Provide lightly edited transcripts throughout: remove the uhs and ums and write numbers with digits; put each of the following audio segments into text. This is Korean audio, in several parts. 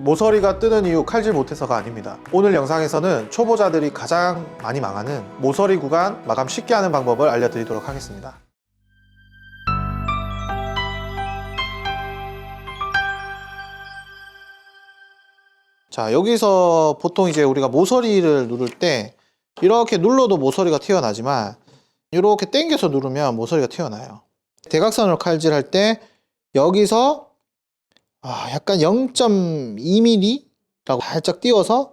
모서리가 뜨는 이유 칼질 못해서가 아닙니다. 오늘 영상에서는 초보자들이 가장 많이 망하는 모서리 구간 마감 쉽게 하는 방법을 알려드리도록 하겠습니다. 자, 여기서 보통 이제 우리가 모서리를 누를 때 이렇게 눌러도 모서리가 튀어나지만 이렇게 당겨서 누르면 모서리가 튀어나요. 대각선으로 칼질할 때 여기서 약간 0.2mm 라고 살짝 띄워서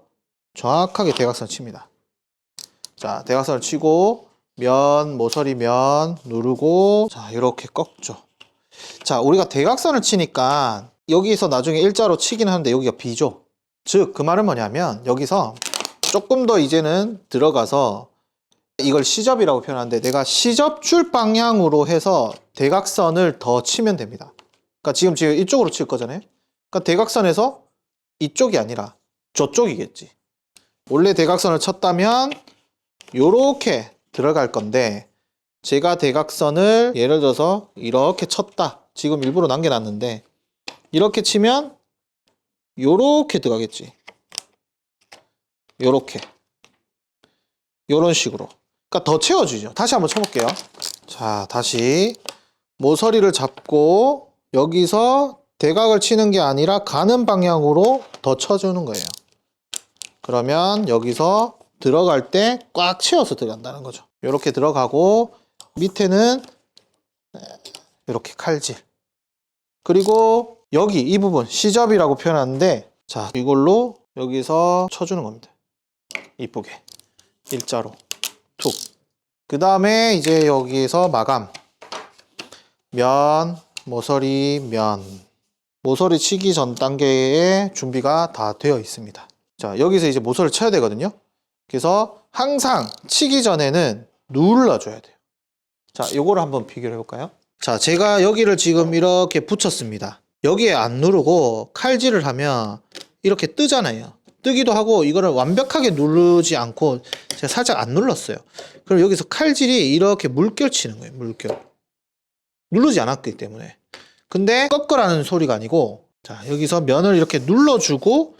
정확하게 대각선을 칩니다. 자, 대각선을 치고 면, 모서리 면 누르고 자, 이렇게 꺾죠. 자, 우리가 대각선을 치니까 여기서 나중에 일자로 치긴 하는데 여기가 B죠. 즉, 그 말은 뭐냐면 여기서 조금 더 이제는 들어가서 이걸 시접이라고 표현하는데 내가 시접줄 방향으로 해서 대각선을 더 치면 됩니다. 그러니까 지금 이쪽으로 칠 거잖아요. 그러니까 대각선에서 이쪽이 아니라 저쪽이겠지. 원래 대각선을 쳤다면 요렇게 들어갈 건데 제가 대각선을 예를 들어서 이렇게 쳤다. 지금 일부러 남겨놨는데 이렇게 치면 요렇게 들어가겠지. 요렇게. 요런 식으로. 그러니까 더 채워주죠. 다시 한번 쳐볼게요. 자, 다시 모서리를 잡고 여기서 대각을 치는 게 아니라 가는 방향으로 더 쳐주는 거예요. 그러면 여기서 들어갈 때 꽉 채워서 들어간다는 거죠. 이렇게 들어가고 밑에는 이렇게 칼질. 그리고 여기 이 부분 시접이라고 표현하는데 자, 이걸로 여기서 쳐주는 겁니다. 이쁘게 일자로 툭. 그 다음에 이제 여기서 마감. 면, 모서리, 면. 모서리 치기 전 단계에 준비가 다 되어 있습니다. 자, 여기서 이제 모서리를 쳐야 되거든요. 그래서 항상 치기 전에는 눌러줘야 돼요. 자, 요거를 한번 비교를 해볼까요? 자, 제가 여기를 지금 이렇게 붙였습니다. 여기에 안 누르고 칼질을 하면 이렇게 뜨잖아요. 뜨기도 하고 이거를 완벽하게 누르지 않고 제가 살짝 안 눌렀어요. 그럼 여기서 칼질이 이렇게 물결 치는 거예요. 물결. 누르지 않았기 때문에. 근데 꺾으라는 소리가 아니고 자, 여기서 면을 이렇게 눌러주고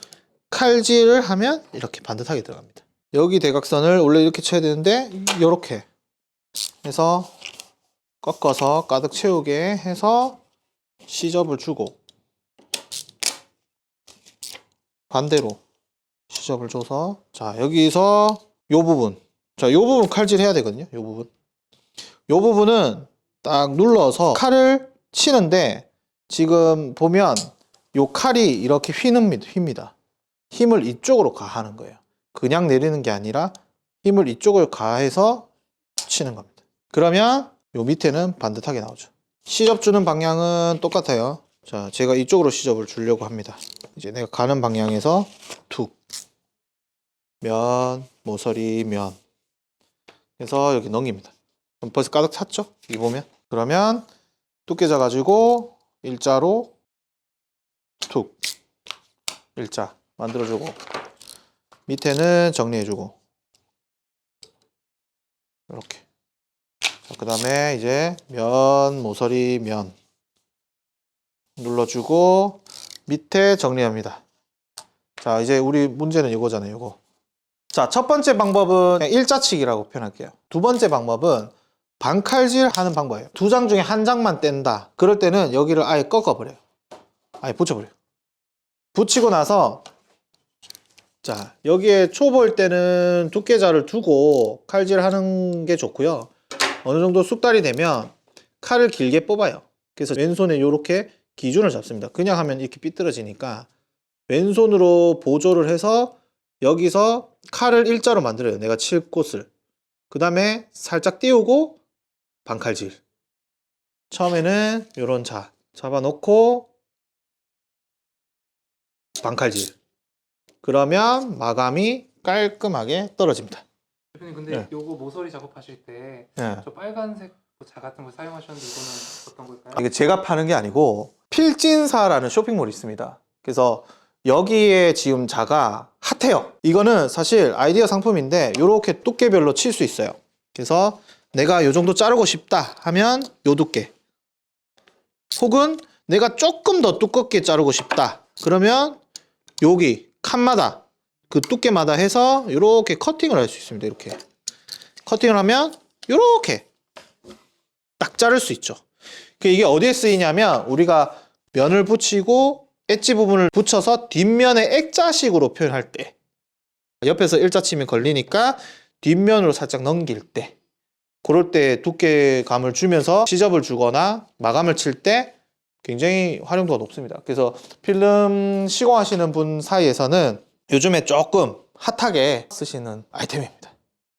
칼질을 하면 이렇게 반듯하게 들어갑니다. 여기 대각선을 원래 이렇게 쳐야 되는데 이렇게 해서 꺾어서 가득 채우게 해서 시접을 주고 반대로 시접을 줘서 자, 여기서 요 부분 자, 요 부분 칼질 해야 되거든요. 요 부분 요 부분은 딱 눌러서 칼을 치는데 지금 보면 요 칼이 이렇게 휩니다. 힘을 이쪽으로 가하는 거예요. 그냥 내리는 게 아니라 힘을 이쪽을 가해서 치는 겁니다. 그러면 요 밑에는 반듯하게 나오죠. 시접 주는 방향은 똑같아요. 자, 제가 이쪽으로 시접을 주려고 합니다. 이제 내가 가는 방향에서 툭 면, 모서리, 면 그래서 여기 넘깁니다. 그럼 벌써 가득 찼죠? 여기 보면 그러면 두께 져가지고 일자로 툭 일자 만들어주고 밑에는 정리해주고 이렇게 그 다음에 이제 면, 모서리, 면 눌러주고 밑에 정리합니다. 자, 이제 우리 문제는 이거잖아요. 이거. 자, 첫 번째 방법은 그냥 일자치기라고 표현할게요. 두 번째 방법은 반칼질 하는 방법이에요. 두 장 중에 한 장만 뗀다. 그럴 때는 여기를 아예 꺾어버려요. 아예 붙여버려요. 붙이고 나서 자, 여기에 초보일 때는 두께자를 두고 칼질하는 게 좋고요. 어느 정도 숙달이 되면 칼을 길게 뽑아요. 그래서 왼손에 이렇게 기준을 잡습니다. 그냥 하면 이렇게 삐뚤어지니까 왼손으로 보조를 해서 여기서 칼을 일자로 만들어요. 내가 칠 곳을. 그 다음에 살짝 띄우고 반칼질. 처음에는 요런 잡아놓고 반칼질. 그러면 마감이 깔끔하게 떨어집니다. 대표님 근데 네. 요거 모서리 작업하실 때 네. 저 빨간색 자 같은 거 사용하셨는데 이거는 어떤 걸까요? 이게 제가 파는 게 아니고 필진사라는 쇼핑몰이 있습니다. 그래서 여기에 지금 자가 핫해요. 이거는 사실 아이디어 상품인데 이렇게 두께별로 칠 수 있어요. 그래서 내가 요 정도 자르고 싶다 하면 요 두께, 혹은 내가 조금 더 두껍게 자르고 싶다 그러면 여기 칸마다 그 두께마다 해서 이렇게 커팅을 할 수 있습니다. 이렇게 커팅을 하면 이렇게 딱 자를 수 있죠. 이게 어디에 쓰이냐면 우리가 면을 붙이고 엣지 부분을 붙여서 뒷면에 액자식으로 표현할 때, 옆에서 일자침이 걸리니까 뒷면으로 살짝 넘길 때, 그럴 때 두께감을 주면서 시접을 주거나 마감을 칠 때 굉장히 활용도가 높습니다. 그래서 필름 시공하시는 분 사이에서는 요즘에 조금 핫하게 쓰시는 아이템입니다.